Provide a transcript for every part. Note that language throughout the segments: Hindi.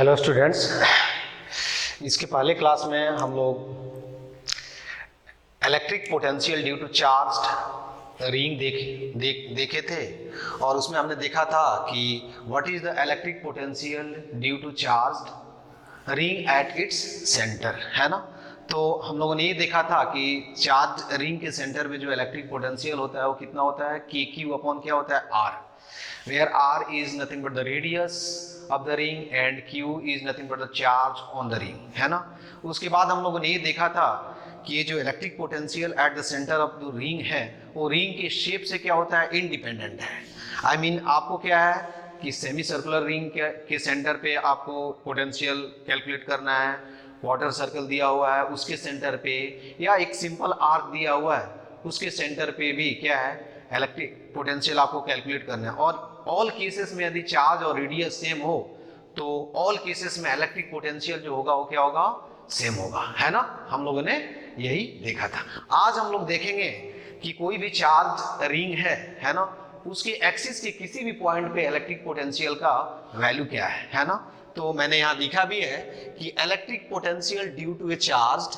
हेलो स्टूडेंट्स, इसके पहले क्लास में हम लोग electric potential due to charged ring देखे थे और उसमें हमने देखा था कि what is the electric potential due to charged ring at its centre, है ना। तो हम लोगों ने ये देखा था कि चार्ज रिंग के सेंटर में जो इलेक्ट्रिक पोटेंशियल होता है वो कितना होता है, के क्यू अपॉन क्या होता है, are, where r is nothing but the radius of the ring and q is nothing but the charge on the ring, है ना। उसके बाद हम लोगों ने ये देखा था कि ये जो electric potential eight the centre of the ring है वो रिंग के शेप से क्या होता है, इंडिपेंडेंट है। आई मीन आपको क्या है कि सेमी सर्कुलर रिंग के सेंटर पे आपको पोटेंशियल कैलकुलेट करना है, वाटर सर्कल दिया हुआ है उसके सेंटर पे, या एक सिंपल आर्क दिया हुआ है उसके सेंटर पे भी क्या है, इलेक्ट्रिक पोटेंशियल आपको कैलकुलेट करना है। और ऑल केसेस में यदि चार्ज और रेडियस सेम हो तो ऑल केसेस में इलेक्ट्रिक पोटेंशियल जो होगा वो क्या होगा, सेम होगा, है ना। हम लोगों ने यही देखा था। आज हम लोग देखेंगे कि कोई भी चार्ज रिंग है ना, उसके एक्सिस के किसी भी पॉइंट पे इलेक्ट्रिक पोटेंशियल का वैल्यू क्या है ना। तो मैंने यहाँ लिखा भी है कि electric potential due to a charged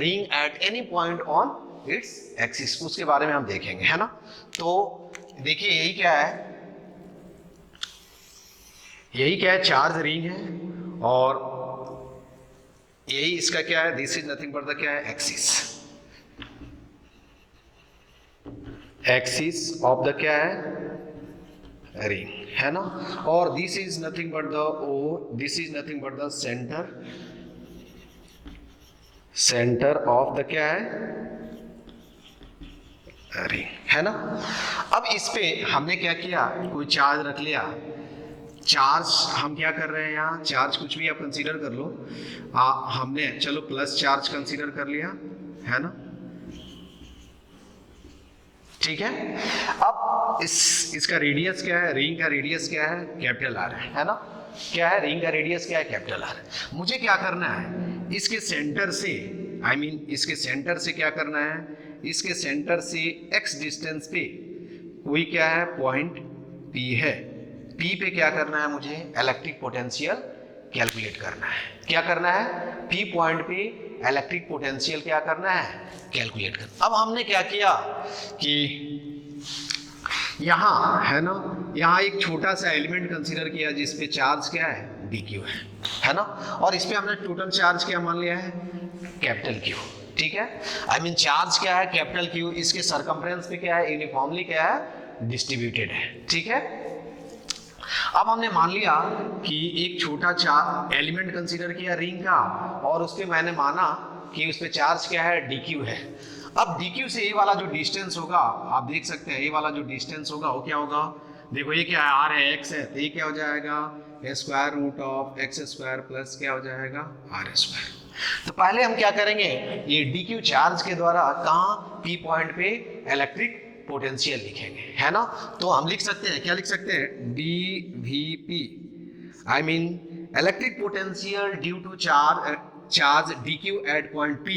ring at any point on its axis, उसके बारे में हम देखेंगे, है ना। तो देखिए यही क्या है, चार्ज रिंग है और यही इसका क्या है, this is nothing but the क्या है, एक्सिस ऑफ द क्या है, रिंग, है ना। और this is nothing but the this is nothing but the centre of the क्या है, रिंग, है ना। अब इस पे हमने क्या किया, कोई चार्ज रख लिया। चार्ज हम क्या कर रहे हैं यहाँ, चार्ज कुछ भी आप कंसीडर कर लो। हमने चलो प्लस चार्ज कंसीडर कर लिया, है ना, ठीक है। अब इसका रेडियस क्या है, रिंग का रेडियस क्या है, कैपिटल आर है ना। क्या है, रिंग का रेडियस क्या है, कैपिटल आर। मुझे क्या करना है, इसके सेंटर से इसके सेंटर से क्या करना है, इसके सेंटर से x डिस्टेंस पे कोई क्या है, पॉइंट P है। P पे क्या करना है, मुझे इलेक्ट्रिक पोटेंशियल कैलकुलेट करना है। क्या करना है, P पॉइंट पे इलेक्ट्रिक पोटेंशियल क्या करना है, कैलकुलेट करना। अब हमने क्या किया कि यहाँ है ना, यहाँ एक छोटा सा एलिमेंट कंसीडर किया जिसपे चार्ज क्या है, dq है ना। और इस पे हमने टोटल चार्ज क्या मान लिया है, कैपिटल Q, ठीक है। चार्ज क्या है, कैपिटल Q, इसके सरकमफ्रेंस पे क्या है, यूनिफॉर्मली क्या है, डिस्ट्रीब्यूटेड है, ठीक है। अब हमने मान लिया कि एक छोटा एलिमेंट कंसीडर किया रिंग का और उस पे मैंने माना कि उस पे चार्ज क्या है, dq है। अब dq से ये वाला जो डिस्टेंस होगा, आप देख सकते हैं ये वाला जो डिस्टेंस होगा वो क्या होगा, देखो ये क्या है, r है, x है, तो ये क्या हो जाएगा, square root of x square plus क्या हो जाएगा, r स्क्वायर। तो पहले हम क्या करेंगे, ये dq चार्ज के द्वारा कहाँ, p पॉइंट पे इलेक्ट्रिक पोटेंशियल लिखेंगे, है ना। तो हम लिख सकते हैं, क्या लिख सकते हैं, dvp, electric potential due to charge dq at point p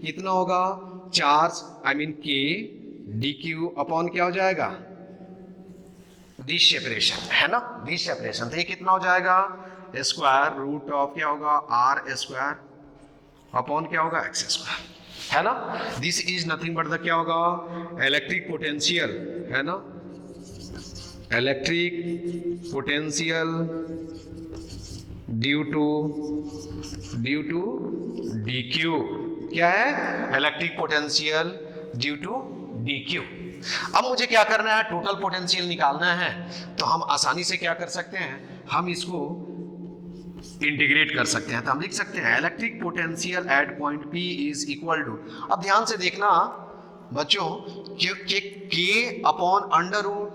कितना होगा, चार्ज k dq अपॉन क्या हो जाएगा, दिस सेपरेशन, है ना, दिस सेपरेशन। तो ये कितना हो जाएगा, स्क्वायर रूट ऑफ क्या होगा, r स्क्वायर अपॉन क्या होगा, x स्क्वायर, है ना। This is nothing but the क्या होगा, इलेक्ट्रिक पोटेंशियल, है ना, electric potential due to dq, क्या है, electric potential due to dq। अब मुझे क्या करना है, टोटल पोटेंशियल निकालना है। तो हम आसानी से क्या कर सकते हैं, हम इसको इंटीग्रेट कर सकते हैं। तो हम लिख सकते हैं electric potential at point P is equal to, अब ध्यान से देखना बच्चों, K upon under root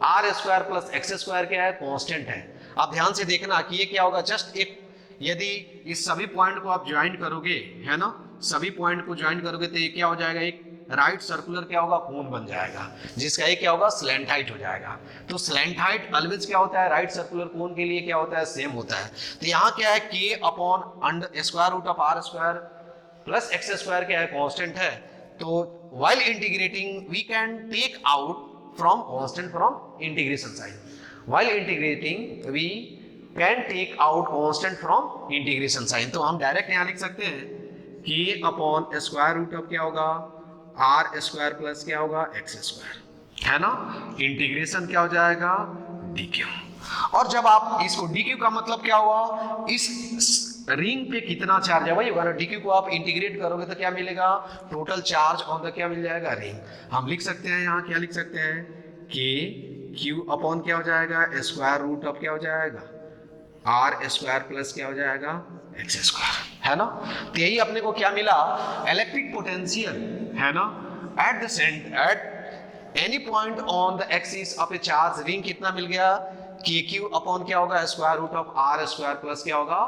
r square plus x square क्या है, कांस्टेंट है। अब ध्यान से देखना कि ये क्या होगा, जस्ट एक, यदि इस सभी पॉइंट को आप ज्वाइन करोगे, है ना, सभी पॉइंट को ज्वाइन करोगे तो ये क्या हो जाएगा, एक राइट सर्कुलर क्या होगा, कोन बन जाएगा, जिसका ये क्या होगा, स्लैंट हाइट हो जाएगा। तो स्लैंट हाइट ऑलवेज क्या होता है, राइट सर्कुलर कोन के लिए क्या होता है, सेम होता है। तो यहाँ क्या है, k upon under square root of r square plus x square क्या है, कांस्टेंट है। तो while integrating we can take out from constant from integration sign, while integrating we can take out constant from integration sign. तो हम डायरेक्ट यहां लिख सकते हैं k upon square root of क्या होगा आर स्क्वायर प्लस क्या होगा एक्स स्क्वायर, है ना। इंटीग्रेशन क्या हो जाएगा dq। और जब आप इसको dq का मतलब क्या हुआ, इस रिंग पे कितना चार्ज है वही होगा ना। dq को आप इंटीग्रेट करोगे तो क्या मिलेगा, टोटल चार्ज ऑन द क्या मिल जाएगा रिंग। हम लिख सकते हैं यहाँ क्या लिख सकते हैं k q अपॉन क्या हो जाएगा स्क्वायर रूट ऑफ क्या हो जाएगा आर स्क्वायर प्लस क्या हो जाएगा एक्स स्क्वायर, है ना। तो यही अपने को क्या मिला, इलेक्ट्रिक पोटेंशियल, है ना, at the centre at any point on the axis of a charge ring कितना मिल गया के क्यू अपॉन क्या होगा square root of R square plus क्या होगा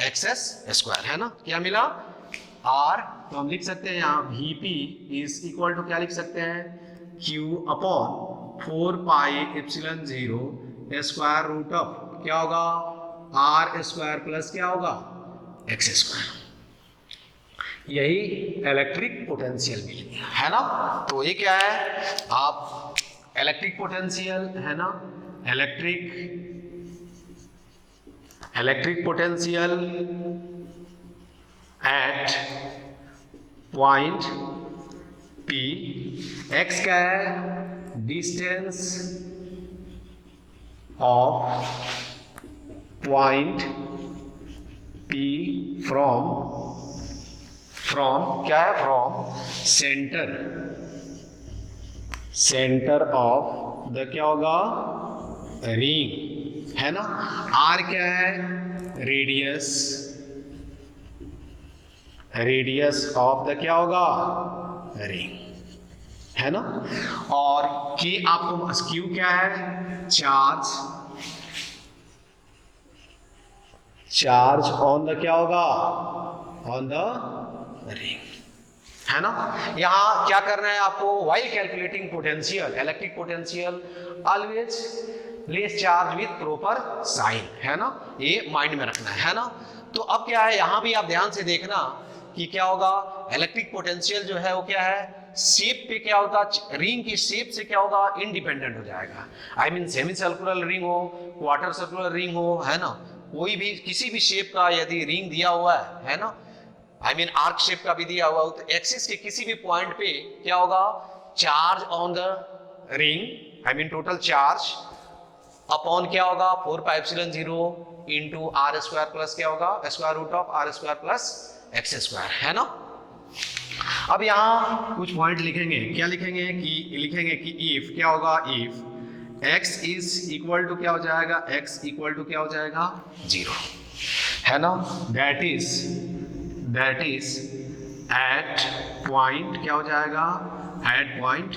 एक्स स्क्वायर, है ना। क्या मिला आर, तो हम लिख सकते हैं यहाँ V P is equal to क्या लिख सकते हैं Q upon 4 pi epsilon 0 square root of क्या होगा आर स्क्वायर प्लस क्या होगा एक्स स्क्वायर। यही इलेक्ट्रिक पोटेंशियल मिल गया, है ना। तो ये क्या है, आप इलेक्ट्रिक पोटेंशियल, है ना, electric potential at point P, x क्या है distance of point P from क्या है फ्रॉम सेंटर ऑफ द क्या होगा रिंग, है ना। R क्या है रेडियस ऑफ द क्या होगा रिंग, है ना। और K आपको Q क्या है चार्ज ऑन द क्या होगा ऑन द रिंग, है ना। यहां क्या करना है आपको, while calculating potential electric potential always place charge with proper sign, है ना, ये माइंड में रखना है ना। तो अब क्या है यहां भी आप ध्यान से देखना कि क्या होगा इलेक्ट्रिक पोटेंशियल जो है वो क्या है शेप पे क्या होगा, रिंग की शेप से क्या होगा इंडिपेंडेंट हो जाएगा। I mean semi circular ring हो, क्वार्टर सर्कुलर रिंग हो, है ना, कोई भी किसी भी शेप का यदि रिंग दिया हुआ है ना, आई मीन आर्क शेप का भी दिया हुआ हो, तो एक्सिस के किसी भी पॉइंट पे क्या होगा charge on the ring, I mean total charge upon क्या होगा 4 pi epsilon 0 into R square plus क्या होगा square root of R square plus X square, है ना। अब यहाँ कुछ पॉइंट लिखेंगे, क्या लिखेंगे कि इफ क्या होगा if x is equal to क्या हो जाएगा x इक्वल टू क्या हो जाएगा 0, है ना। दैट इज एट पॉइंट क्या हो जाएगा एट पॉइंट,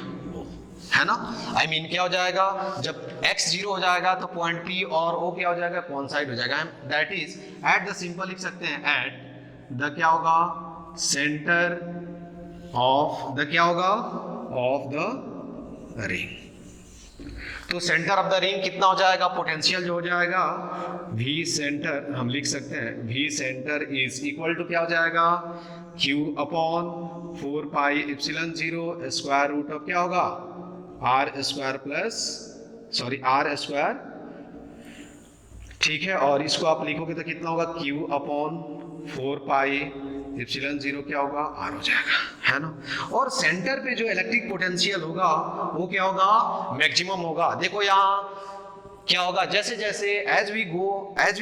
है ना। आई मीन क्या हो जाएगा जब x 0 हो जाएगा तो पॉइंट P और O क्या हो जाएगा कॉन्साइड हो जाएगा। That is at the simple लिख सकते हैं एट द क्या होगा सेंटर ऑफ द क्या होगा ऑफ द रिंग। तो सेंटर ऑफ द रिंग कितना हो जाएगा पोटेंशियल जो हो जाएगा V सेंटर, हम लिख सकते हैं V centre is equal to क्या हो जाएगा Q upon 4 pi epsilon 0 square root of क्या होगा R square plus R square, ठीक है। और इसको आप लिखोगे तो कितना होगा Q अपॉन 4 पाई एप्सिलॉन 0 क्या होगा आर हो जाएगा, है ना। और सेंटर पे जो इलेक्ट्रिक पोटेंशियल होगा वो क्या होगा मैक्सिमम होगा। देखो यहाँ क्या होगा जैसे जैसे as we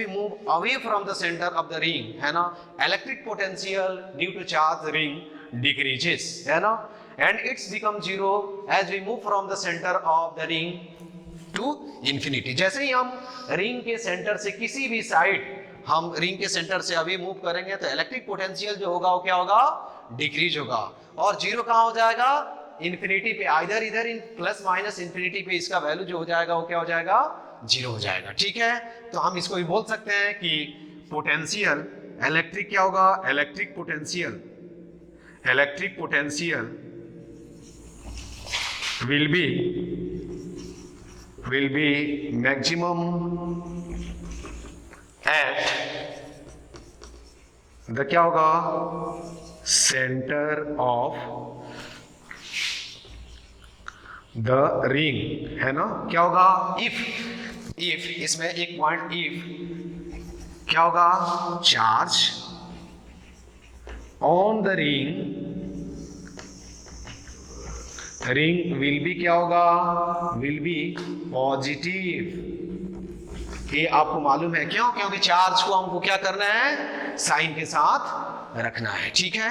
move away from the centre of the ring, है ना, electric potential due to charge ring decreases, है ना, and it's become 0 as we move from the centre of the ring to infinity. जैसे ही हम रिंग के सेंटर से किसी भी साइड हम रिंग के सेंटर से अभी मूव करेंगे तो इलेक्ट्रिक पोटेंशियल जो होगा वो क्या होगा डिक्रीज होगा, और 0 कहाँ हो जाएगा इंफिनिटी पे, इधर इन प्लस माइनस इंफिनिटी पे इसका वैल्यू जो हो जाएगा वो क्या हो जाएगा 0 हो जाएगा, ठीक है। तो हम इसको भी बोल सकते हैं कि पोटेंशियल इलेक्ट्रिक क्या होगा electric potential will be maximum at the क्या होगा सेंटर ऑफ द रिंग, है ना। क्या होगा इफ इफ, इसमें एक पॉइंट इफ क्या होगा, charge on the ring will be क्या होगा, विल बी पॉजिटिव। ये आपको मालूम है क्यों, क्योंकि चार्ज को हमको क्या करना है, साइन के साथ रखना है, ठीक है।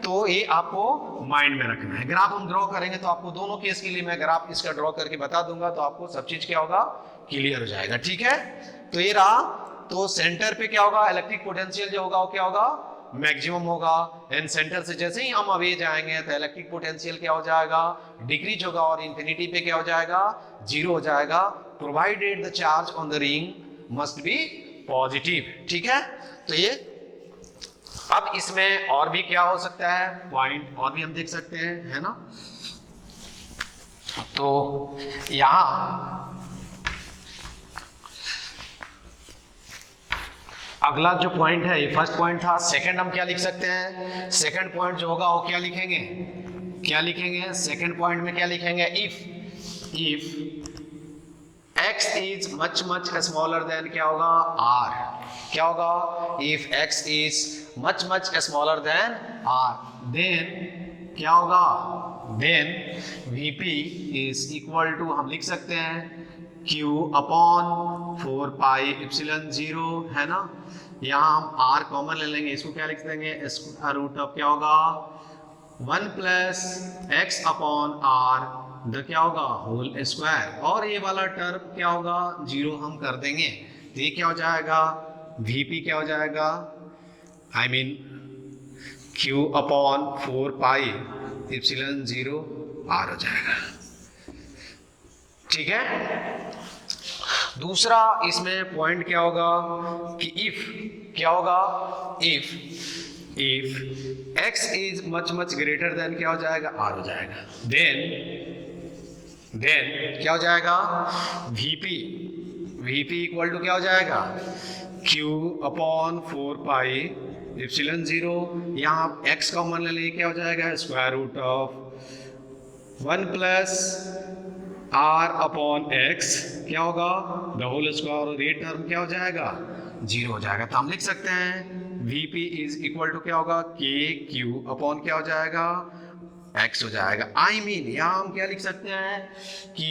तो ये आपको माइंड में रखना है। ग्राफ हम ड्रॉ करेंगे तो आपको दोनों केस के लिए मैं ग्राफ इसका ड्रॉ करके बता दूंगा, तो आपको सब चीज क्या होगा, क्लियर हो जाएगा, ठीक है। तो ये रहा, तो सेंटर पे क्या होगा, इलेक्ट्रिक पोटेंशियल जो होगा वो क्या होगा, मैक्सिमम होगा। एंड सेंटर से जैसे ही हम अवे जाएंगे तो इलेक्ट्रिक पोटेंशियल क्या हो जाएगा, डिक्रीज होगा और इंफिनिटी पे क्या हो जाएगा, जीरो हो जाएगा, provided the charge on the ring must be positive, ठीक है। तो ये अब इसमें और भी क्या हो सकता है, पॉइंट और भी हम देख सकते हैं, है ना। तो यहां अगला जो पॉइंट है, ये फर्स्ट पॉइंट था, सेकंड हम क्या लिख सकते हैं, सेकंड पॉइंट जो होगा वो क्या लिखेंगे, क्या लिखेंगे, सेकंड पॉइंट में क्या लिखेंगे, if x is much smaller than क्या होगा, r, क्या होगा, if x is much smaller than r, then क्या होगा, then Vp is equal to हम लिख सकते हैं q अपॉन 4 पाई एप्सिलॉन 0, है ना। यहाँ हम r कॉमन ले लेंगे, इसको क्या लिख देंगे, स्क्वायर रूट ऑफ क्या होगा 1 plus x upon r the क्या होगा होल स्क्वायर, और ये वाला टर्म क्या होगा, जीरो हम कर देंगे, तो ये क्या हो जाएगा, Vp क्या हो जाएगा, I mean Q upon 4 pi epsilon 0 r हो जाएगा, ठीक है। दूसरा इसमें पॉइंट क्या होगा कि इफ क्या होगा, if x is much greater than क्या हो जाएगा, r हो जाएगा, देन क्या हो जाएगा, Vp इक्वल टू क्या हो जाएगा, Q अपॉन 4 पाई एप्सिलॉन 0, यहाँ x कॉमन ले लेंगे, क्या हो जाएगा square root of 1 plus r upon x, क्या होगा द होल स्क्वायर, और ये टर्म क्या हो जाएगा, जीरो हो जाएगा। तो हम लिख सकते हैं Vp इज इक्वल टू क्या होगा, KQ अपॉन क्या हो जाएगा, x हो जाएगा। आई मीन यहाँ हम क्या लिख सकते हैं कि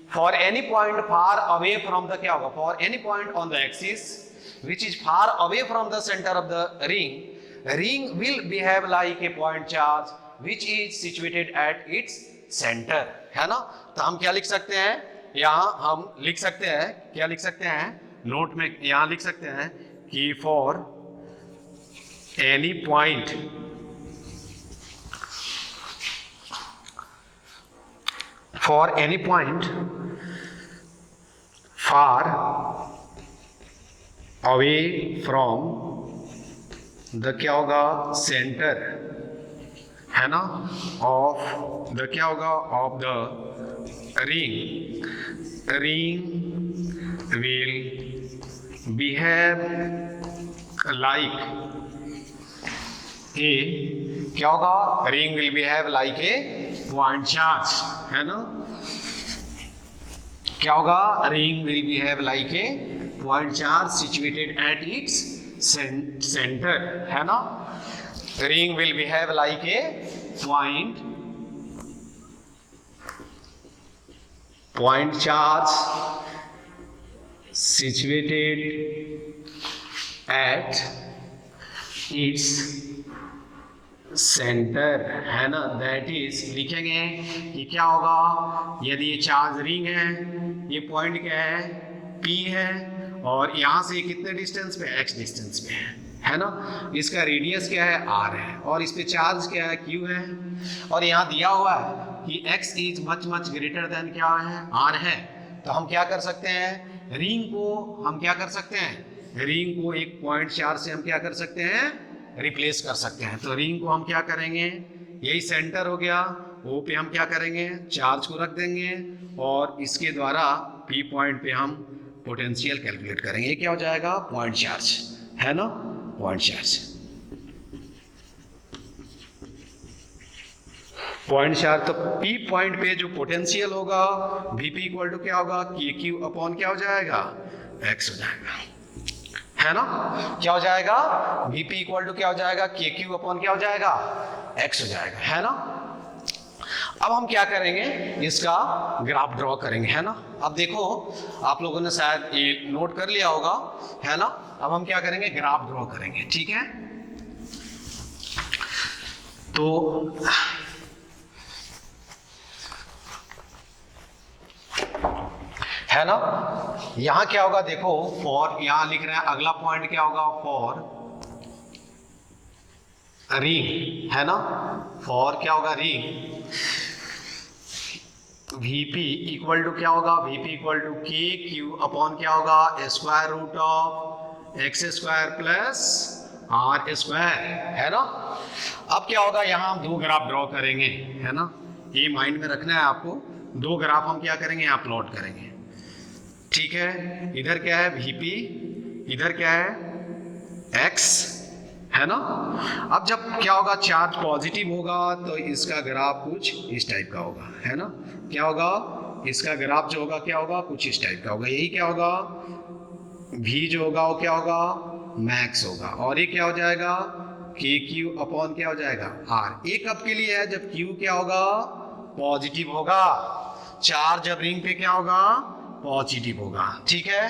for any point far away from the क्या होगा, for any point on the axis which is far away from the centre of the ring will behave like a point charge which is situated at its centre, है ना। तो हम क्या लिख सकते हैं, यहाँ हम लिख सकते हैं, क्या लिख सकते हैं, नोट में यहाँ लिख सकते हैं कि for any point far away from the क्या होगा सेंटर, है ना, ऑफ द क्या होगा, of the ring will behave like a क्या होगा, ring will behave like a point charge, है ना, क्या होगा, ring will behave like a point charge situated at its centre, है ना। Ring will behave like a point charge situated at its centre, है ना। दैट इज लिखेंगे कि क्या होगा, यदि ये चार्ज रिंग है, ये पॉइंट क्या है, P है, और यहाँ से कितने डिस्टेंस पे, x डिस्टेंस पे है ना। इसका रेडियस क्या है, r है, और इस पे चार्ज क्या है, q है, और यहाँ दिया हुआ है कि x is much greater than क्या है, r है। तो हम क्या कर सकते हैं, रिंग को हम क्या कर सकते हैं, रिंग को एक पॉइंट चार्ज से हम क्या कर सकते हैं, रिप्लेस कर सकते हैं। तो रिंग को हम क्या करेंगे, यही सेंटर हो गया, O पे हम क्या करेंगे, चार्ज को रख देंगे, और इसके द्वारा P पॉइंट पे हम पोटेंशियल कैलकुलेट करेंगे। ये क्या हो जाएगा, पॉइंट चार्ज, है ना, पॉइंट चार्ज। पॉइंट चार्ज, तो पी पॉइंट पे जो पोटेंशियल होगा Vp इक्वल टू क्या होगा, के क्यू अपॉन क्या हो जाएगा, एक्स हो जाएगा, है ना। क्या हो जाएगा, Vp इक्वल टू क्या हो जाएगा, के क्यू अपॉन क्या हो जाएगा, एक्स हो जाएगा, है ना। अब हम क्या करेंगे, इसका ग्राफ ड्रॉ करेंगे, है ना। अब देखो आप लोगों ने शायद ये नोट कर लिया होगा, है ना। अब हम क्या करेंगे, ग्राफ ड्रॉ करेंगे, ठीक है। तो है ना, यहां क्या होगा, देखो फॉर, यहां लिख रहे हैं अगला पॉइंट क्या होगा, फॉर रिंग, है ना। फॉर क्या होगा, रिंग, Vp इक्वल टू क्या होगा, Vp equal to K Q upon क्या होगा, square root of X square plus R square, है ना। अब क्या होगा, यहां हम दो ग्राफ ड्रॉ करेंगे, है ना। ये माइंड में रखना है आपको, दो ग्राफ हम क्या करेंगे, यहां प्लॉट करेंगे, ठीक है। इधर क्या है Vp, इधर क्या है x, है ना। अब जब क्या होगा, चार्ज पॉजिटिव होगा तो इसका ग्राफ कुछ इस टाइप का होगा, है ना। क्या होगा, इसका ग्राफ जो होगा क्या होगा, कुछ इस टाइप का होगा। यही क्या होगा, v जो होगा वो क्या होगा, मैक्स होगा, और ये क्या हो जाएगा, के क्यू अपॉन क्या हो जाएगा, r। ये कब के लिए है, जब q क्या होगा, पॉजिटिव होगा, चार्ज जब रिंग पे क्या होगा, पॉजिटिव होगा, ठीक है।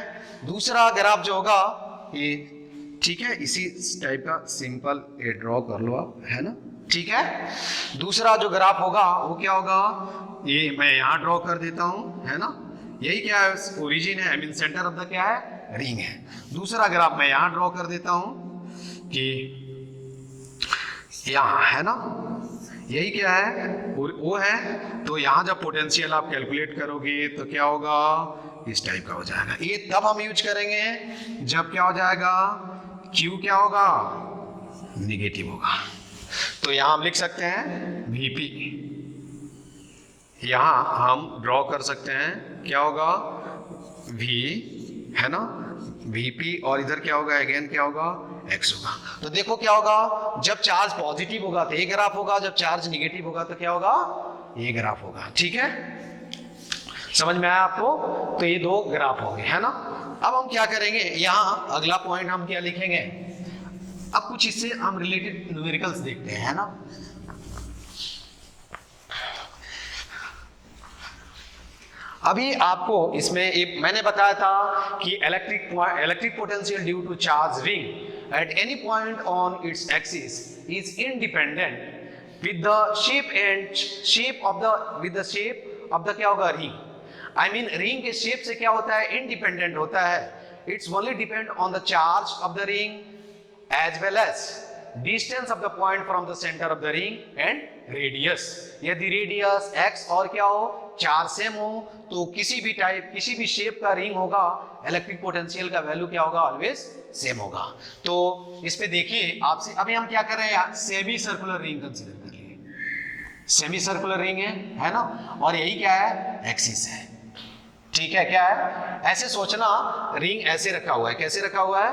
दूसरा ग्राफ जो होगा ये, ठीक है, इसी टाइप का सिंपल ये ड्रॉ कर लो आप, है ना, ठीक है। दूसरा जो ग्राफ होगा वो क्या होगा, ये मैं यहां ड्रॉ कर देता हूं, है ना। यही क्या है, ओरिजिन है, I mean centre of the क्या है, रिंग है। दूसरा ग्राफ मैं यहां ड्रॉ कर देता हूं कि यहां, है ना। यही क्या है, वो है। तो यहां जब पोटेंशियल आप कैलकुलेट करोगे तो क्या होगा, इस टाइप का हो जाएगा। ये तब हम यूज करेंगे जब क्या हो जाएगा, Q क्या होगा, निगेटिव होगा। तो यहां हम लिख सकते हैं Vp, यहां हम ड्रॉ कर सकते हैं क्या होगा, V, है ना, Vp, और इधर क्या होगा, अगेन क्या होगा, x होगा। तो देखो क्या होगा, जब चार्ज पॉजिटिव होगा तो ये ग्राफ होगा, जब चार्ज निगेटिव होगा तो क्या होगा, ये ग्राफ होगा, ठीक है। समझ में आया आपको, तो ये दो ग्राफ होंगे, है ना। अब हम क्या करेंगे, यहां अगला पॉइंट हम क्या लिखेंगे, अब कुछ इससे हम रिलेटेड न्यूमेरिकल्स देखते हैं, है ना। अभी आपको इसमें एक मैंने बताया था कि electric potential due to charge ring at any point on its axis is independent with the shape of the क्या होगा, रिंग। आई मीन रिंग के शेप से क्या होता है, इंडिपेंडेंट होता है। It's only depend on the charge of the ring as well as distance of the point from the center of the ring and radius। यदि रेडियस x और क्या हो, चार्ज सेम हो, तो किसी भी शेप का रिंग होगा, इलेक्ट्रिक पोटेंशियल का वैल्यू क्या होगा, ऑलवेज सेम होगा। तो इस पे देखिए आपसे, अभी हम क्या कर रहे हैं, सेमी सर्कुलर रिंग कंसीडर कर लिए। सेमी सर्कुलर रिंग है ना, और यही क्या है, एक्सिस है, ठीक है। क्या है, ऐसे सोचना, रिंग ऐसे रखा हुआ है, कैसे रखा हुआ है,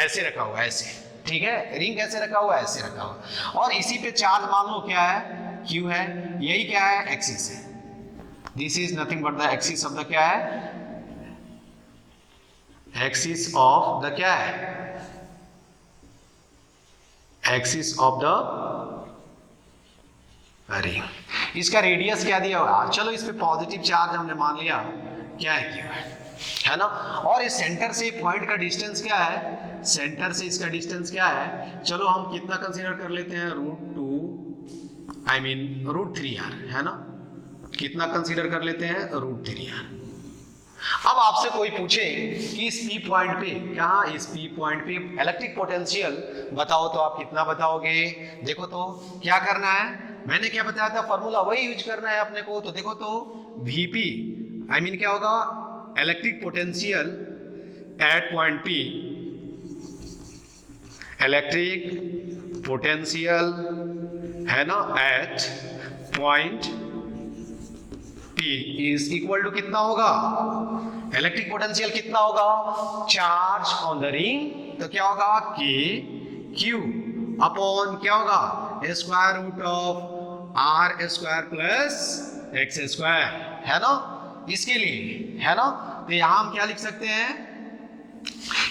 ऐसे रखा हुआ है, ऐसे, ठीक है। रिंग कैसे रखा हुआ है, ऐसे रखा हुआ है, और इसी पे चार्ज मान लो क्या है, Q है। यही क्या है, एक्सिस है। This is nothing but the axis of the क्या है, एक्सिस ऑफ द क्या है, एक्सिस ऑफ द रिंग। इसका रेडियस क्या दिया हुआ, चलो इस पे पॉजिटिव चार्ज हमने मान लिया, क्या है, Q है ना। और इस सेंटर से पॉइंट का डिस्टेंस क्या है, सेंटर से इसका डिस्टेंस क्या है, चलो हम कितना कंसीडर कर लेते हैं, √3r, है ना। कितना कंसीडर कर लेते हैं, √3r। अब आपसे कोई पूछे कि इस P पॉइंट पे, कहाँ, इस P पॉइंट पे इलेक्ट्रिक पोटेंशियल बताओ, तो आप कितना बताओगे। देखो तो क्या करना है, मैंने क्या बताया था, फॉर्मूला वही यूज करना है अपने को। तो देखो तो Vp क्या होगा, electric potential at point P, electric potential, है ना, at point P is equal to कितना होगा, इलेक्ट्रिक पोटेंशियल कितना होगा, चार्ज ऑन द रिंग, तो क्या होगा, K Q अपॉन क्या होगा, square root of R square plus X square, है ना, इसके लिए, है ना। तो यहां हम क्या लिख सकते हैं,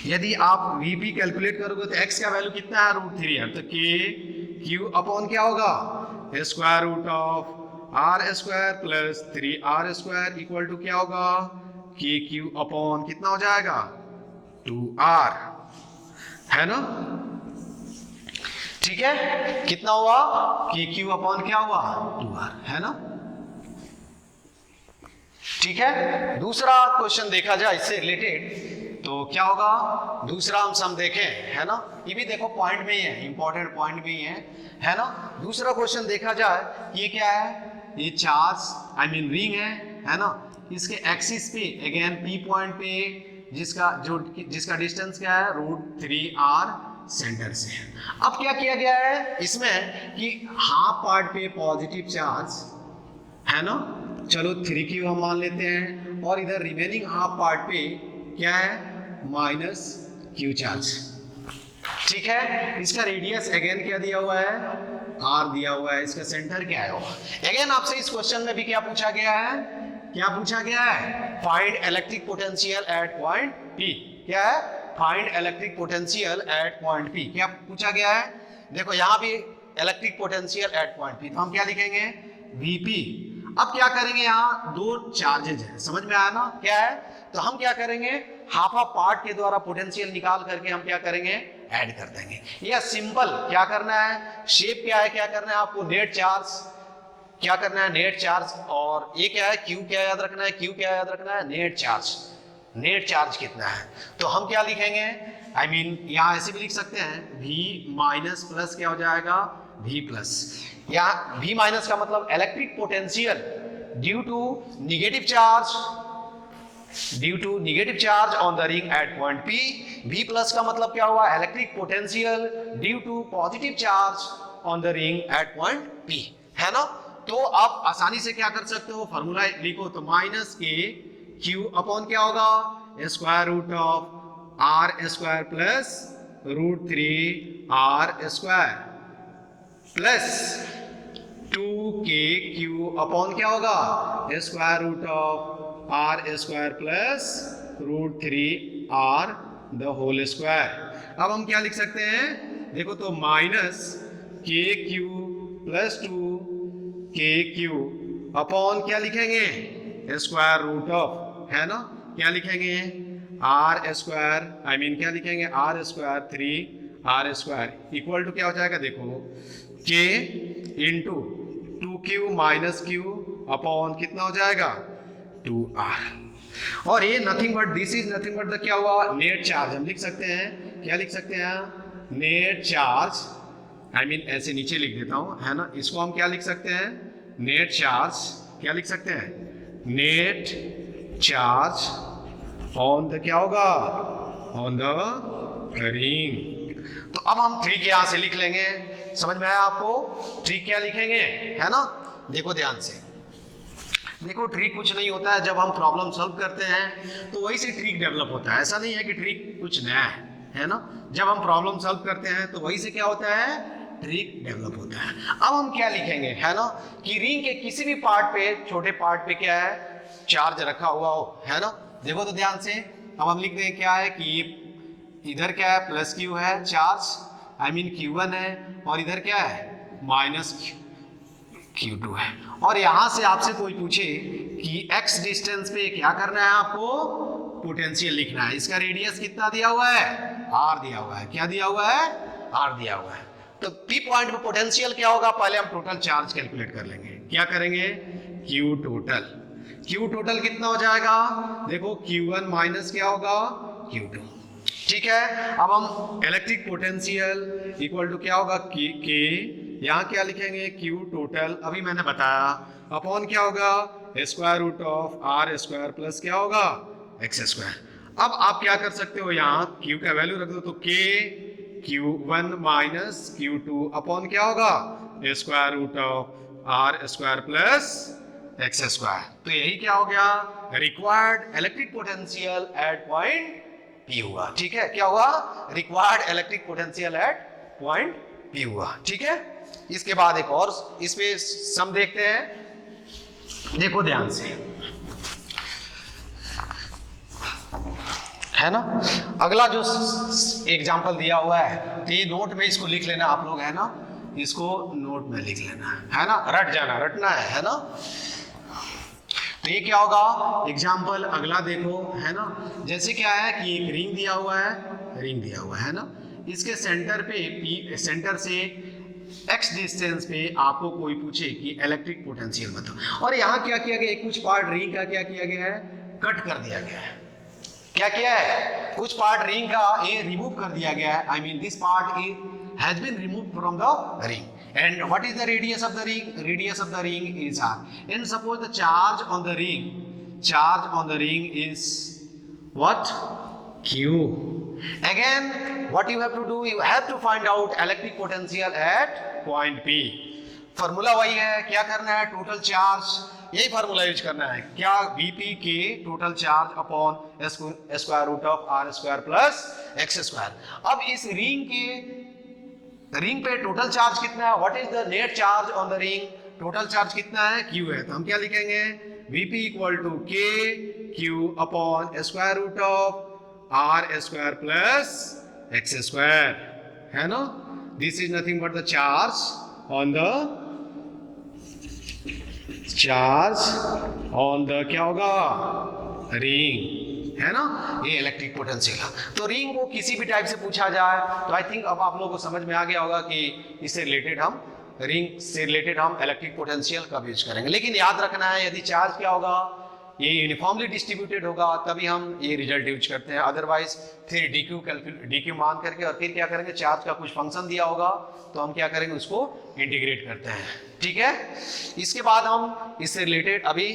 यदि आप Vp कैलकुलेट करोगे तो x का वैल्यू कितना है, √3 है, तो k q अपॉन क्या होगा, square root of R square plus 3r square equal to क्या होगा, k q अपॉन कितना हो जाएगा, 2r, है ना। ठीक है, कितना हुआ, k q अपॉन क्या हुआ, 2r, है ना। ठीक है, दूसरा क्वेश्चन देखा जाए इससे रिलेटेड तो क्या होगा, दूसरा हम सम देखें, है ना, ये भी देखो पॉइंट में ही है, इंपॉर्टेंट पॉइंट भी है ना। दूसरा क्वेश्चन देखा जाए, ये क्या है, ये चार्ज आई मीन रिंग है ना, इसके एक्सिस पे अगेन पी पॉइंट पे जिसका डिस्टेंस क्या है, √3r सेंटर से। अब क्या किया गया है इसमें कि हाफ पार्ट पे पॉजिटिव चार्ज है ना, चलो 3q हम मान लेते हैं, और इधर रिमेनिंग हाफ पार्ट पे क्या है, -q चार्ज। ठीक है, इसका रेडियस अगेन क्या दिया हुआ है, r दिया हुआ है, इसका सेंटर क्या है होगा। अगेन आपसे इस क्वेश्चन में भी क्या पूछा गया है, क्या पूछा गया है, find electric potential at point P। क्या है, find electric potential at point P, क्या पूछा गया है। देखो यहां भी electric potential at point P, तो हम क्या लिखेंगे, Vp। अब क्या करेंगे, यहाँ दो चार्जेज है, समझ में आया ना क्या है, तो हम क्या करेंगे, हाफ ऑफ पार्ट के द्वारा पोटेंशियल निकाल करके हम क्या करेंगे, ऐड कर देंगे। यह सिंपल क्या करना है, शेप क्या है, क्या करना है आपको, नेट चार्ज क्या करना है, नेट चार्ज, और ये क्या है, क्यू क्या याद रखना है, क्यू क्या याद रखना है, नेट चार्ज। नेट चार्ज कितना है, तो हम क्या लिखेंगे, आई मीन यहाँ ऐसे भी लिख सकते हैं, V माइनस प्लस क्या हो जाएगा, V प्लस। यहाँ V माइनस का मतलब electric potential due to negative charge on the ring at point P। V plus का मतलब क्या हुआ, electric potential due to positive charge on the ring at point P, है ना। तो आप आसानी से क्या कर सकते हो, फॉर्मूला लिखो, तो -k q अपॉन क्या होगा, square root of r square plus √3r square plus 2k q upon क्या होगा, square root of r square plus √3r the whole square. अब हम क्या लिख सकते हैं, देखो तो -kq प्लस 2kq अपॉन क्या लिखेंगे, स्क्वायर रूट ऑफ, है ना, क्या लिखेंगे, r स्क्वायर आई मीन क्या लिखेंगे, r square 3r square equal to क्या हो जाएगा, देखो k into 2q minus q upon कितना हो जाएगा, 2r। और ये nothing but this is nothing but the क्या हुआ, नेट चार्ज। हम लिख सकते हैं, क्या लिख सकते हैं, नेट चार्ज आई मीन ऐसे नीचे लिख देता हूं, है ना, इसको हम क्या लिख सकते हैं, नेट चार्ज, क्या लिख सकते हैं, नेट चार्ज ऑन द क्या होगा, ऑन द रिंग। तो अब हम ट्रिक यहां से लिख लेंगे, समझ में आया आपको, ट्रिक क्या लिखेंगे, है ना। देखो ध्यान से, देखो ट्रिक कुछ नहीं होता है, जब हम प्रॉब्लम सॉल्व करते हैं तो वही से ट्रिक डेवलप होता है, ऐसा नहीं है कि ट्रिक कुछ नया है ना। जब हम प्रॉब्लम सॉल्व करते हैं तो वही से क्या होता है, ट्रिक डेवलप होता है। अब हम क्या लिखेंगे, है ना, कि रिंग के किसी भी पार्ट पे, छोटे पार्ट पे क्या है, चार्ज रखा हुआ हो, है ना। देखो तो ध्यान से, अब हम लिख दें क्या है कि इधर क्या है, प्लस क्यू है चार्ज आई मीन Q1 है, और इधर क्या है, माइनस Q2 है। और यहां से आपसे कोई पूछे कि x डिस्टेंस पे क्या करना है आपको, पोटेंशियल लिखना है, इसका रेडियस कितना दिया हुआ है, r दिया हुआ है, क्या दिया हुआ है, r दिया हुआ है। तो P पॉइंट पे पोटेंशियल क्या होगा, पहले हम टोटल चार्ज कैलकुलेट कर लेंगे, क्या करेंगे, Q टोटल कितना हो जाएगा, देखो Q1 माइनस क्या होगा, Q2। ठीक है, अब हम इलेक्ट्रिक पोटेंशियल इक्वल टू क्या होगा, K, यहाँ क्या लिखेंगे, Q टोटल, अभी मैंने बताया, अपॉन क्या होगा, square root of r square plus क्या होगा, x स्क्वायर। अब आप क्या कर सकते हो, यहाँ Q का वैल्यू रख दो, तो K Q1 minus Q2 upon क्या होगा, square root of r square plus x square. तो यही क्या हो गया, required electric potential at point P हुआ। ठीक है, क्या हुआ, required electric potential at point P हुआ, ठीक है। इसके बाद एक और इस पे सम देखते हैं, देखो ध्यान से, है ना। अगला जो एग्जाम्पल दिया हुआ है, तो ये नोट में इसको लिख लेना आप लोग, है ना, इसको नोट में लिख लेना, है ना, रट जाना, रटना है ना। तो ये क्या होगा, एग्जाम्पल अगला देखो, है ना। जैसे क्या है कि एक रिंग दिया हुआ है, रिंग दिया हुआ है ना, इसके सेंटर पे सेंटर से x डिस्टेंस पे आपको कोई पूछे कि इलेक्ट्रिक पोटेंशियल बताओ, और यहाँ क्या किया गया, कुछ पार्ट रिंग का क्या किया गया है, कट कर दिया गया है। क्या किया है, कुछ पार्ट रिंग का ये रिमूव कर दिया गया है, I mean this part has been removed from the ring. And what is the radius of the ring? Radius of the ring is r. And suppose the charge on the ring is what? Q. Again, what you have to do? You have to find out electric potential at point P. Formula वही है, क्या करना है, टोटल चार्ज, यही फार्मूला यूज करना है, क्या, Vp के total charge upon square root of R square plus X square. अब इस रिंग पे टोटल चार्ज कितना है, what is the net charge on the ring, total charge कितना है, Q है, तो हम क्या लिखेंगे, Vp equal to K Q upon square root of R square plus X square, है ना। This is nothing but the charge on the क्या होगा, रिंग, है ना, ये इलेक्ट्रिक पोटेंशियल है। तो रिंग को किसी भी टाइप से पूछा जाए तो आई थिंक अब आप लोगों को समझ में आ गया होगा कि इससे रिलेटेड हम रिंग से रिलेटेड हम इलेक्ट्रिक पोटेंशियल का यूज करेंगे। लेकिन याद रखना है, यदि चार्ज क्या होगा, ये यूनिफॉर्मली डिस्ट्रीब्यूटेड होगा तभी हम ये रिजल्ट यूज करते हैं, अदरवाइज फिर डीक्यू मान करके और फिर क्या करेंगे, चार्ज का कुछ फंक्शन दिया होगा तो हम क्या करेंगे, उसको इंटीग्रेट करते हैं, ठीक है। इसके बाद हम इससे रिलेटेड अभी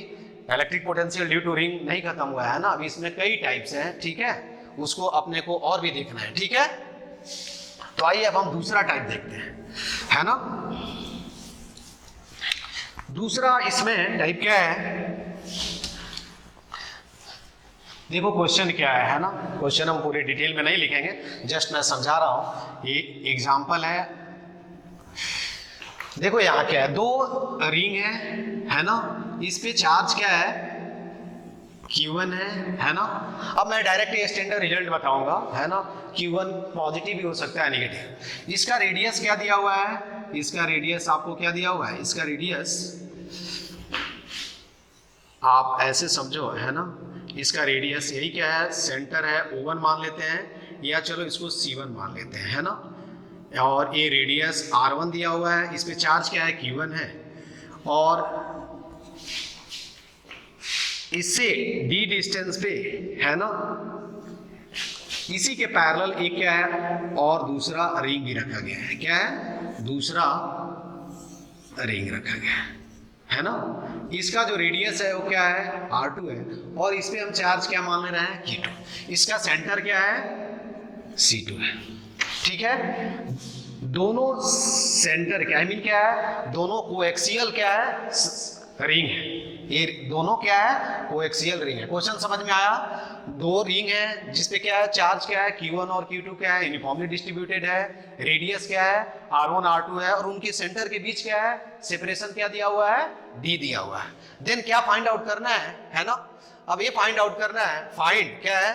electric potential due to ring नहीं खत्म हुआ है ना, अभी इसमें कई टाइप्स हैं, ठीक है, उसको अपने को और भी देखना है, ठीक है। तो आइए अब हम दूसरा टाइप देखते हैं, है ना। दूसरा इसमें टाइप क्या है, देखो क्वेश्चन क्या है ना, क्वेश्चन हम पूरे डिटेल में नहीं लिखेंगे, जस्ट मैं समझा रहा हूं, ये एग्जांपल है। देखो यहाँ क्या है, दो रिंग है ना, इस पे चार्ज क्या है, Q1 है ना। अब मैं डायरेक्टली स्टैंडर्ड रिजल्ट बताऊंगा, है ना, Q1 पॉजिटिव भी हो सकता है, नेगेटिव। इसका रेडियस क्या दिया हुआ है, इसका रेडियस आपको क्या दिया हुआ है, इसका रेडियस आप ऐसे समझो, है ना, इसका रेडियस यही क्या है, सेंटर है, O1 मान लेते हैं, या चलो इसको C1 मान लेते हैं, है ना। और ये रेडियस R1 दिया हुआ है, इस पे चार्ज क्या है, Q1 है, और इससे D डिस्टेंस पे, है ना, इसी के पैरेलल एक क्या है, और दूसरा रिंग भी रखा गया है, क्या है, दूसरा रिंग रखा गया है ना। इसका जो रेडियस है वो क्या है, R2 है, और इस पे हम चार्ज क्या मान ले रहे हैं, Q2। इसका सेंटर क्या है, C2 है, ठीक है। दोनों सेंटर क्या आई मीन क्या है, दोनों कोएक्सियल क्या है, रिंग है, ये दोनों क्या है, कोएक्सियल रिंग है। क्वेश्चन समझ में आया, दो रिंग है जिसपे क्या है, चार्ज क्या है, Q1 और Q2 क्या है, यूनिफॉर्मली डिस्ट्रीब्यूटेड है, रेडियस क्या है, R1 R2 है, और उनके सेंटर के बीच क्या है, सेपरेशन क्या दिया हुआ है, D दिया हुआ है। देन क्या फाइंड आउट करना है ना। अब ये फाइंड आउट करना है, फाइंड क्या है,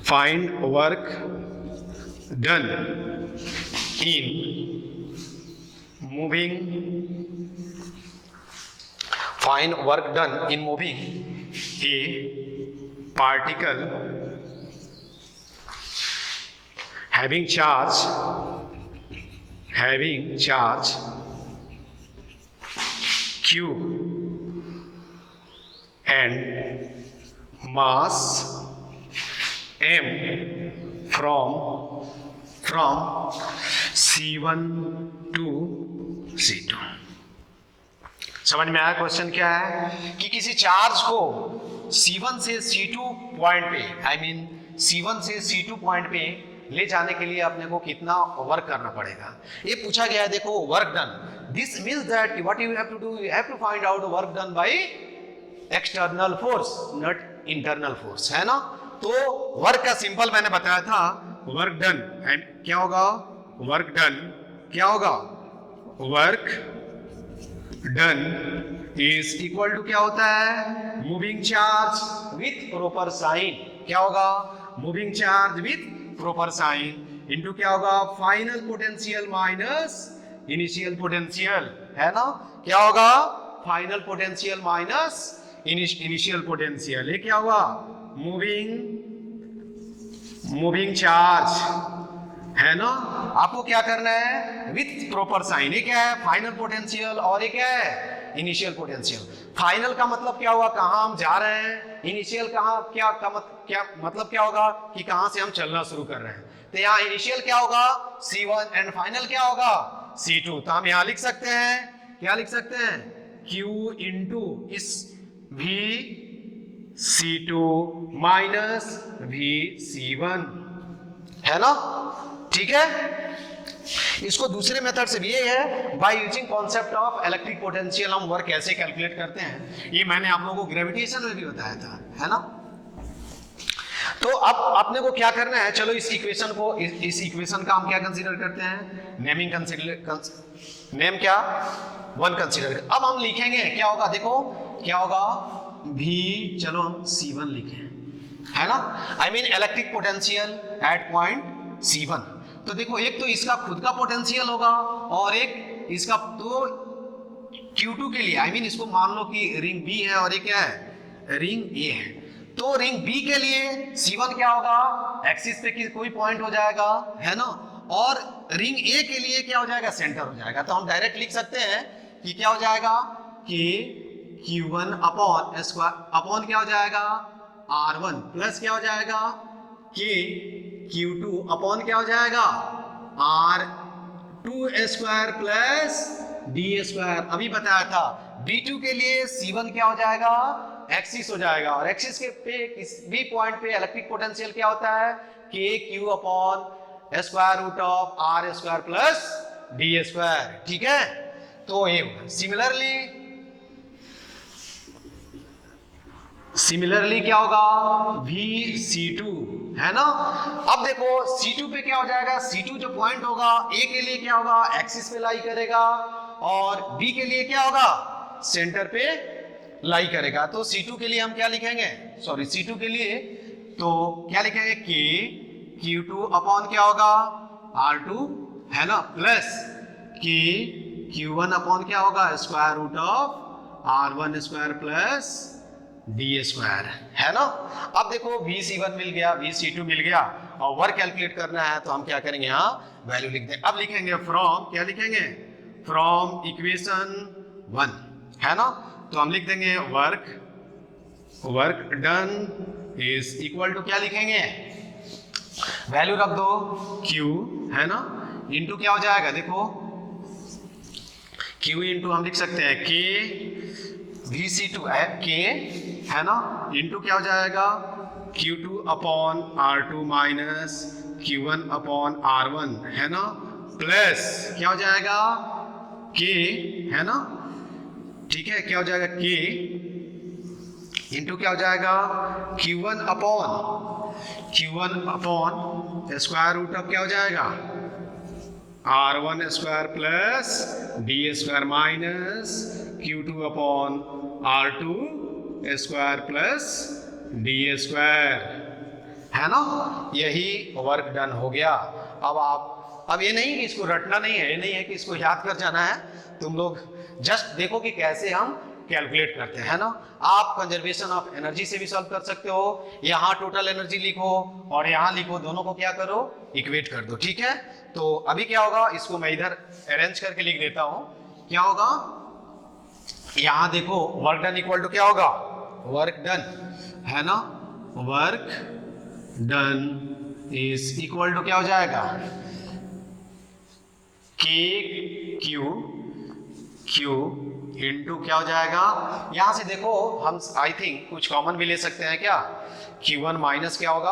find work done in moving, find work done in moving a particle having charge Q and mass m from C1 to C2। समझ में आया क्वेश्चन क्या है, कि किसी चार्ज को C1 से C2 पॉइंट पे, आई मीन C1 से C2 पॉइंट पे ले जाने के लिए अपने को कितना वर्क करना पड़ेगा, ये पूछा गया है। देखो work done, this means that what you have to do, you have to find out work done by external force, not internal force, है ना। तो वर्क का सिंपल मैंने बताया था, वर्क डन एंड क्या होगा, वर्क डन क्या होगा, work done is equal to क्या होता है, moving charge with proper sign, क्या होगा, moving charge with proper sign into क्या होगा, final potential minus initial potential, है ना, क्या होगा, final potential minus initial potential, ये क्या होगा, मूविंग चार्ज, है ना। आपको क्या करना है, विथ प्रॉपर साइन, ये क्या है, फाइनल पोटेंशियल, और ये क्या है, इनिशियल पोटेंशियल। फाइनल का मतलब क्या हुआ, कहां हम जा रहे हैं, इनिशियल कहां, क्या मतलब क्या होगा कि कहां से हम चलना शुरू कर रहे हैं। तो यहाँ इनिशियल क्या होगा, C1 एंड फाइनल क्या होगा, C2। तो हम यहां लिख सकते हैं, क्या लिख सकते हैं, Q इंटू इस VC2 माइनस VC1, है ना, ठीक है। इसको दूसरे मेथड से भी ये है, by using concept of electric potential हम वर्क कैसे कैलकुलेट करते हैं, ये मैंने आप लोगों को ग्रेविटेशन में भी बताया था, है ना। तो अब अपने को क्या करना है, चलो इस इक्वेशन को, इस इक्वेशन का हम क्या कंसीडर करते हैं, नेमिंग नेम क्या, 1 कंसीडर। अब हम लिखेंगे क्या होगा, देखो क्या होगा, भी चलो हम C1 लिखें, है ना, I mean electric potential at point C1। तो देखो एक तो इसका खुद का पोटेंशियल होगा और एक इसका, तो Q2 के लिए आई मीन इसको मान लो कि रिंग B है और ये क्या है, रिंग A है। तो रिंग B के लिए C1 क्या होगा, एक्सिस पे कोई पॉइंट हो जाएगा, है ना, और रिंग A के लिए क्या हो जाएगा, सेंटर हो जाएगा। तो हम डायरेक्ट लिख सकते हैं कि क्या हो जाएगा, कि Q1 अपॉन स्क्वायर अपॉन क्या हो जाएगा, R1 प्लस क्या हो जाएगा, कि Q2 अपॉन क्या हो जाएगा, R2 square plus D square. अभी बताया था B2 के लिए C1 क्या हो जाएगा, एक्सिस हो जाएगा, और एक्सिस के पे किस भी पॉइंट पे इलेक्ट्रिक पोटेंशियल क्या होता है, KQ upon square root of R square plus D square, ठीक है। तो ये सिमिलरली क्या होगा, VC2, है ना। अब देखो C2 पे क्या हो जाएगा, C2 जो पॉइंट होगा A के लिए क्या होगा, एक्सिस पे लाई करेगा, और B के लिए क्या होगा, सेंटर पे लाई करेगा। तो C2 के लिए हम क्या लिखेंगे, सॉरी C2 के लिए तो क्या लिखेंगे, K Q2 अपॉन क्या होगा, R2, है ना, प्लस K Q1 अपॉन क्या होगा, square root of R1 square plus D square, है ना। अब देखो VC1 मिल गया, VC2 मिल गया, और वर्क कैलकुलेट करना है तो हम क्या करेंगे, यहाँ वैल्यू लिख दें। अब लिखेंगे फ्रॉम, क्या लिखेंगे, फ्रॉम इक्वेशन 1, है ना। तो हम लिख देंगे work done is equal to क्या लिखेंगे, वैल्यू रख दो Q, है ना, इंटू क्या हो जाएगा, देखो Q इंटू हम लिख सकते हैं K VC2 है K, है ना, इंटू क्या हो जाएगा, Q2 upon R2 minus Q1 upon R1, है ना, प्लस क्या हो जाएगा, K, है ना, ठीक है, क्या हो जाएगा, K इंटू क्या हो जाएगा, Q1 upon square root of क्या हो जाएगा, R1 square plus D square minus Q2 upon R2 square plus D square, है ना। यही वर्क डन हो गया। अब ये नहीं कि इसको रटना नहीं है, ये नहीं है कि इसको याद कर जाना है, तुम लोग जस्ट देखो कि कैसे हम कैलकुलेट करते हैं ना। आप कंजर्वेशन ऑफ एनर्जी से भी सॉल्व कर सकते हो, यहाँ टोटल एनर्जी लिखो और यहाँ लिखो, दोनों को क्या करो, इक्वेट कर दो, ठीक है। तो अभी क्या होगा, इसको मैं इधर अरेंज करके लिख देता हूं। क्या होगा, यहां देखो वर्क डन इक्वल टू क्या होगा, वर्क डन, है ना, work done is equal to क्या हो जाएगा, Q इंटू क्या हो जाएगा, यहां से देखो हम आई थिंक कुछ कॉमन भी ले सकते हैं क्या, Q1 माइनस क्या होगा,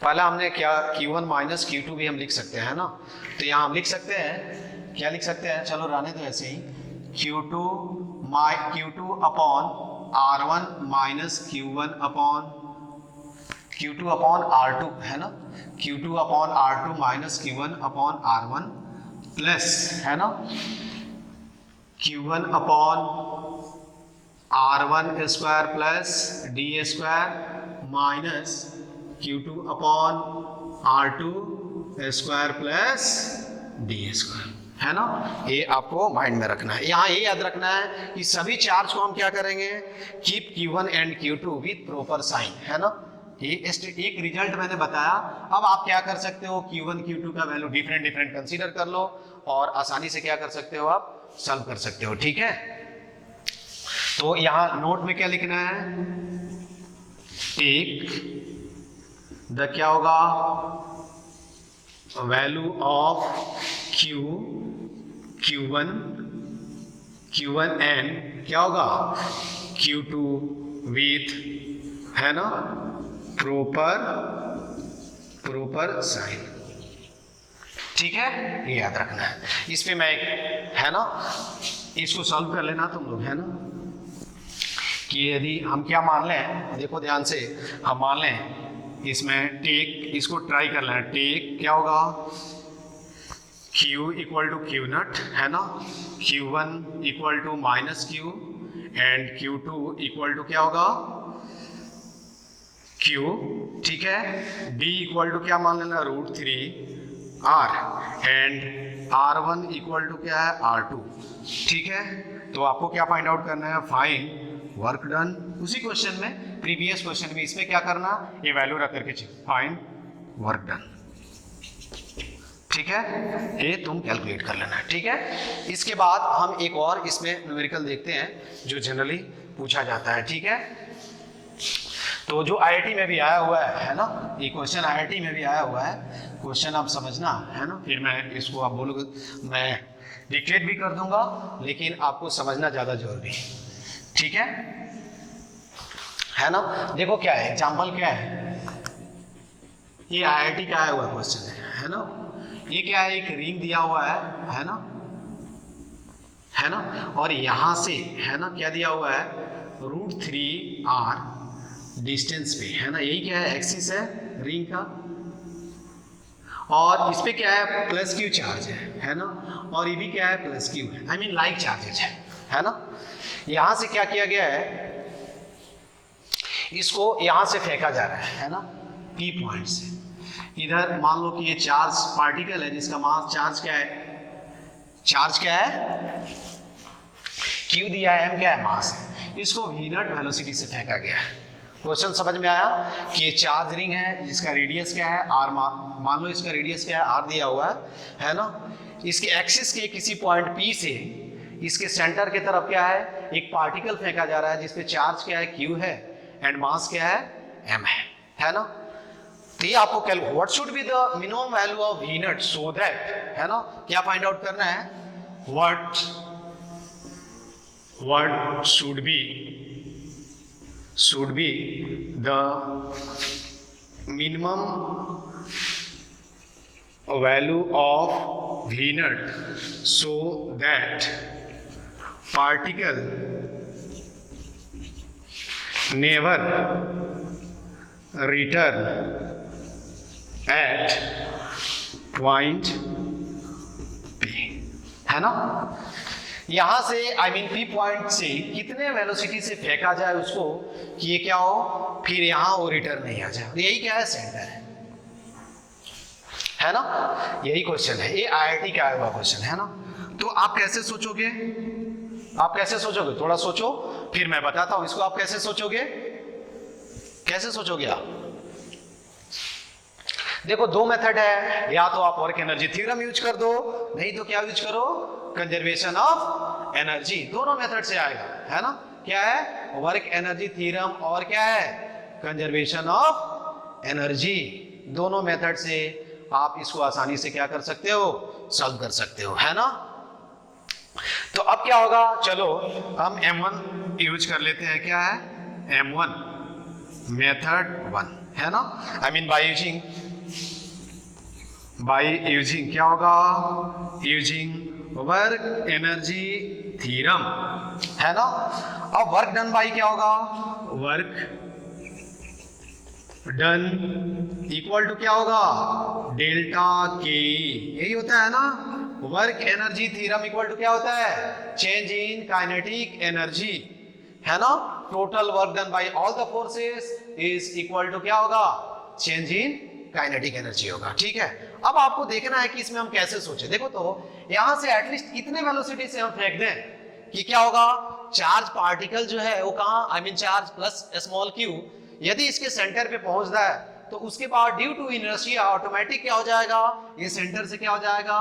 पहला हमने क्या Q1 माइनस Q2 भी हम लिख सकते हैं ना। तो यहाँ हम लिख सकते हैं, क्या लिख सकते हैं, चलो रहने दो ऐसे ही, Q2 upon R1 minus Q1 upon Q2 upon R2 है ना, Q2 upon R2 minus Q1 upon R1 plus है ना Q1 upon R1 square plus D square minus Q2 upon R2 square plus D square, है ना। ये आपको माइंड में रखना है। यहाँ ये याद रखना है कि सभी चार्ज को हम क्या करेंगे, keep Q1 and Q2 with proper sign, है ना। ये एक रिजल्ट मैंने बताया। अब आप क्या कर सकते हो, Q1 Q2 का वैल्यू डिफरेंट कंसीडर कर लो और आसानी से क्या कर सकते हो, आप सॉल्व कर सकते हो, ठीक है। तो यहाँ नोट में क्या लिखना है, टेक द क्या होगा, वैल्यू ऑफ Q1 एंड क्या होगा Q2 विथ, है ना, प्रॉपर साइन, ठीक है। ये याद रखना है। इस पे मैं है ना, इसको सॉल्व कर लेना तुम लोग, है ना, कि यदि हम क्या मान लें, देखो ध्यान से, हम मान लें इसमें टेक, इसको ट्राई कर लें, टेक क्या होगा Q equal to Q naught, है ना, Q1 equal to minus Q and Q2 equal to क्या होगा Q, ठीक है। D इक्वल टू क्या मान लेना, √3R and R1 equal to क्या है R2, ठीक है। तो आपको क्या फाइंड आउट करना है, फाइंड वर्क डन। उसी क्वेश्चन में, प्रीवियस क्वेश्चन में, इसमें क्या करना, ये वैल्यू रख करके फाइंड वर्क डन, ठीक है। ये तुम कैलकुलेट कर लेना, ठीक है। इसके बाद हम एक और इसमें न्यूमेरिकल देखते हैं जो जनरली पूछा जाता है, ठीक है। तो जो IIT में भी आया हुआ है ना, ये क्वेश्चन IIT में भी आया हुआ है, क्वेश्चन आप समझना, है ना। फिर मैं इसको आप बोलोगे, मैं डिक्टेट भी कर दूंगा, लेकिन आपको समझना ज़्यादा जरूरी है, ठीक है ना। देखो क्या है, एग्जाम्पल क्या है, ये IIT का आया हुआ क्वेश्चन है ना। ये क्या है, एक रिंग दिया हुआ है ना, और यहां से है ना क्या दिया हुआ है, √3R डिस्टेंस पे, है ना। यही क्या है, एक्सिस है रिंग का, और इस पे क्या है, प्लस Q चार्ज है ना, और ये भी क्या है, प्लस Q है, आई मीन लाइक चार्जेज है ना। यहां से क्या किया गया है, इसको यहां से फेंका जा रहा है ना, P पॉइंट से। इधर मान लो कि ये चार्ज पार्टिकल है जिसका मास चार्ज क्या है, Q दिया है, M क्या है, मास है। इसको v नॉट वेलोसिटी से फेंका गया है। क्वेश्चन समझ में आया कि ये चार्ज रिंग है जिसका रेडियस क्या है, R, मान लो इसका रेडियस क्या है, R दिया हुआ है ना। इसके एक्सिस के किसी पॉइंट P से इसके सेंटर की तरफ क्या है, एक पार्टिकल फेंका जा रहा है जिसपे चार्ज क्या है, Q है, एंड मास क्या है, M है ना। तो ये आपको what should be the minimum value of v not, so that, है ना, क्या फाइंड आउट करना है, what should be the minimum value of v naught so that particle never return at point P, है ना। यहां से आई मीन P पॉइंट से कितने वेलोसिटी से फेंका जाए उसको कि ये क्या हो, फिर यहां वो रिटर्न नहीं आ जाए। यही क्या है, सेंटर है ना। यही क्वेश्चन है, ये IIT का आया हुआ क्वेश्चन है ना। तो आप कैसे सोचोगे, थोड़ा सोचो, फिर मैं बताता हूं इसको। आप कैसे सोचोगे आप, देखो दो मेथड है, या तो आप वर्क एनर्जी थ्योरम यूज कर दो, नहीं तो क्या यूज करो, कंजर्वेशन ऑफ एनर्जी। दोनों मेथड से आएगा, है ना। क्या है, वर्क एनर्जी थ्योरम और क्या है, कंजर्वेशन ऑफ एनर्जी। दोनों मेथड से आप इसको आसानी से क्या कर सकते हो, सॉल्व कर सकते हो, है ना। तो अब क्या होगा, चलो हम M1 यूज कर लेते हैं। क्या है, M1 मेथड 1, है ना। आई मीन बाय यूजिंग क्या होगा, यूजिंग वर्क एनर्जी थ्योरम, है ना। अब वर्क डन बाय क्या होगा, वर्क डन इक्वल टू क्या होगा, डेल्टा के। यही होता है ना work energy theorem equal to क्या होता है, चेंज इन काइनेटिक एनर्जी, है ना। Total work done by all the forces is equal to क्या होगा, चेंज इन काइनेटिक एनर्जी होगा। ठीक है, अब आपको देखना है कि इसमें हम कैसे सोचे। देखो तो यहां से एटलीस्ट इतने वेलोसिटी से हम फेंक दें कि क्या होगा, चार्ज पार्टिकल जो है वो कहां, I mean charge plus small Q यदि इसके सेंटर पे पहुंच रहा है तो उसके बाद ड्यू टू इनर्शिया ऑटोमेटिक क्या हो जाएगा, ये सेंटर से क्या हो जाएगा,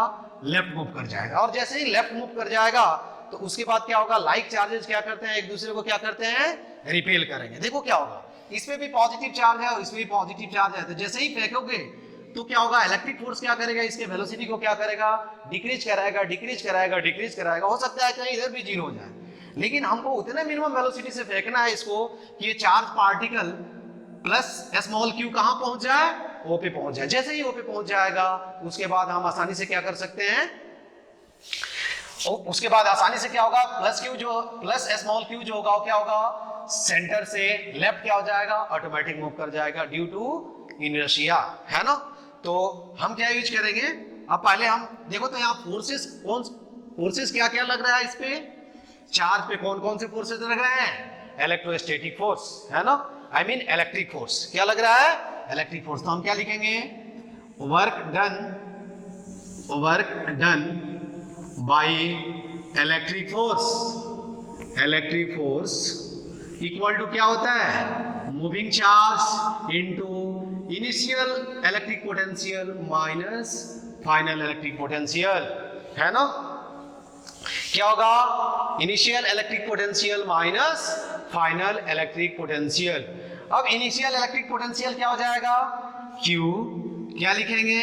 लेफ्ट मूव कर जाएगा। और जैसे ही लेफ्ट मूव कर जाएगा तो उसके बाद क्या होगा, लाइक चार्जेस क्या करते हैं, एक दूसरे को क्या करते हैं, रिपेल करेंगे। देखो क्या होगा, इसमें भी पॉजिटिव चार्ज है और इसमें भी पॉजिटिव चार्ज है, तो जैसे ही फेंकोगे तो क्या होगा, इलेक्ट्रिक फोर्स क्या करेगा, इसके वेलोसिटी को क्या करेगा, डिक्रीज कराएगा, डिक्रीज कराएगा, डिक्रीज कराएगा। हो सकता है कहीं इधर भी जीरो हो जाए, लेकिन हमको उतने मिनिमम वेलोसिटी से फेंकना है इसको कि ये charge particle plus small Q कहां पहुंच जाए, ओ पे पहुंच जाए। जैसे ही ओ पे पहुंच जाएगा उसके बाद हम आसानी से क्या कर सकते हैं, उसके बाद आसानी से क्या होगा, प्लस क्यू जो प्लस स्मॉल क्यू जो होगा वो क्या होगा, सेंटर से लेफ्ट क्या हो जाएगा, ऑटोमेटिक मूव कर जाएगा ड्यू टू इनर्शिया, है ना। तो हम क्या यूज करेंगे, अब पहले हम देखो तो यहाँ फोर्सेस क्या क्या लग रहा है इस पे, चार्ज पे कौन कौन से फोर्सेस लग रहे हैं, इलेक्ट्रोस्टैटिक फोर्स, है ना, आई मीन इलेक्ट्रिक फोर्स क्या लग रहा है, इलेक्ट्रिक फोर्स। तो हम क्या लिखेंगे, work done by electric force equal to क्या होता है, moving charge into initial electric potential minus final electric potential, है ना। क्या होगा, initial electric potential minus final electric potential. अब इनिशियल इलेक्ट्रिक पोटेंशियल क्या हो जाएगा, Q क्या लिखेंगे,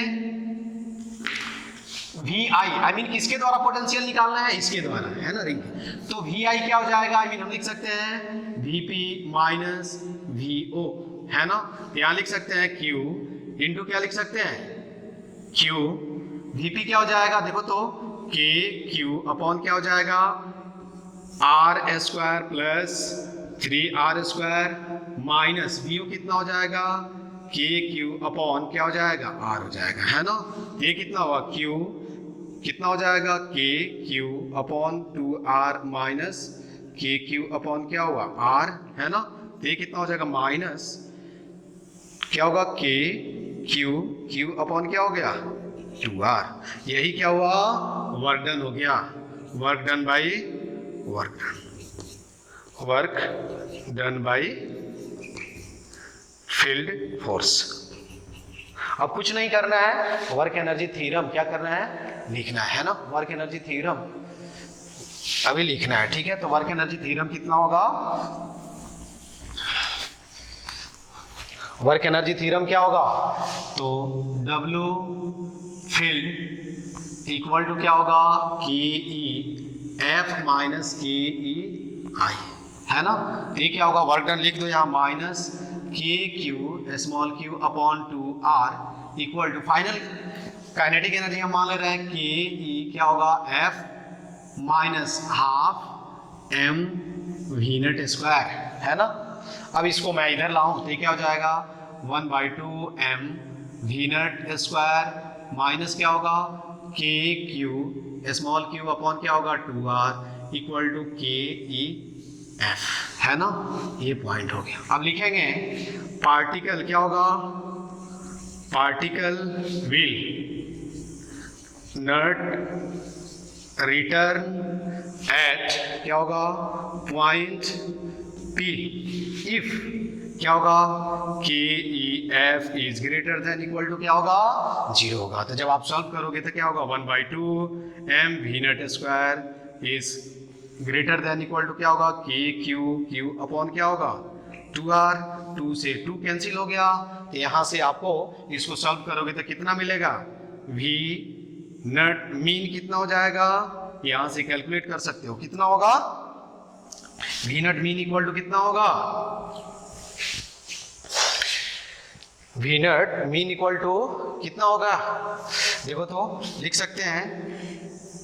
VI, आई मीन किसके द्वारा पोटेंशियल निकालना है, इसके द्वारा, है ना रिंग। तो VI क्या हो जाएगा, आई मीन हम लिख सकते हैं VP माइनस VO, है ना। यहां लिख सकते हैं Q इंटू क्या लिख सकते हैं, Q VP क्या हो जाएगा, देखो तो KQ अपॉन क्या हो जाएगा, R square plus 3R square minus VO कितना हो जाएगा, KQ अपॉन क्या हो जाएगा, R हो जाएगा, है ना। ये कितना हुआ, Q कितना हो जाएगा, KQ upon 2R minus KQ upon क्या हुआ, R, है ना। ये कितना हो जाएगा, माइनस क्या होगा, Q अपॉन क्या हो गया, 2R। यही क्या हुआ, वर्क डन हो गया, work done by field force. अब कुछ नहीं करना है, वर्क एनर्जी थ्योरम क्या करना है, लिखना है ना। वर्क एनर्जी थ्योरम अभी लिखना है, ठीक है। तो वर्क एनर्जी थ्योरम कितना होगा, वर्क एनर्जी थ्योरम क्या होगा, तो W फील्ड इक्वल टू क्या होगा, KE F minus KE I, है ना। ये क्या होगा, वर्क डन लिख दो यहाँ, minus KQ small q upon 2R equal to final kinetic energy हम मान ले रहे हैं KE क्या होगा, F minus half M V naught square, है ना। अब इसको मैं इधर लाऊं तो क्या हो जाएगा, 1/2 M V naught square minus क्या होगा, KQ स्मॉल q अपॉन क्या होगा, 2R equal to KE F, है ना। ये पॉइंट हो गया। अब लिखेंगे पार्टिकल क्या होगा, particle will not return at क्या होगा, पॉइंट P इफ क्या होगा, KEF is greater than equal to क्या होगा, 0 होगा। तो जब आप सॉल्व करोगे तो क्या होगा, 1/2 M V naught square is greater than equal to क्या होगा, Q अपॉन क्या होगा, 2R, 2 से 2 कैंसिल हो गया। तो यहाँ से आपको इसको सॉल्व करोगे तो कितना मिलेगा, V नट मीन कितना हो जाएगा, यहाँ से कैलकुलेट कर सकते हो कितना होगा, V naught mean equal to कितना होगा, V naught mean equal to कितना होगा, देखो तो लिख सकते हैं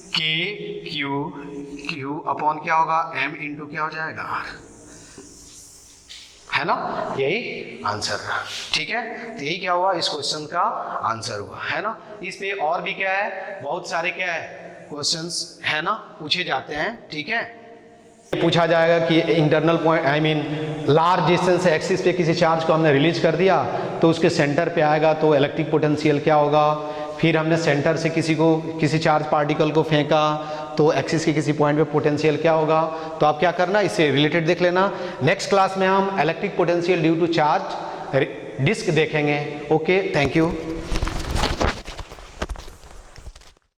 Q अपॉन क्या होगा, M इंटू क्या हो जाएगा R, है ना, यही आंसर रहा। ठीक है, तो यही क्या हुआ, इस क्वेश्चन का आंसर हुआ, है ना। इस पे और भी क्या है, बहुत सारे क्या है क्वेश्चंस है ना पूछे जाते हैं। ठीक है, पूछा जाएगा कि internal point I mean large distance axis पे किसी चार्ज को हमने रिलीज कर दिया तो उसके सेंटर पे आएगा तो इलेक्ट्रिक पोटेंशियल क्या होगा। फिर हमने सेंटर से किसी चार्ज पार्टिकल को फेंका तो एक्सिस के किसी पॉइंट पे पोटेंशियल क्या होगा। तो आप क्या करना, इससे रिलेटेड देख लेना। नेक्स्ट क्लास में हम electric potential due to charge disc देखेंगे। Okay, thank you.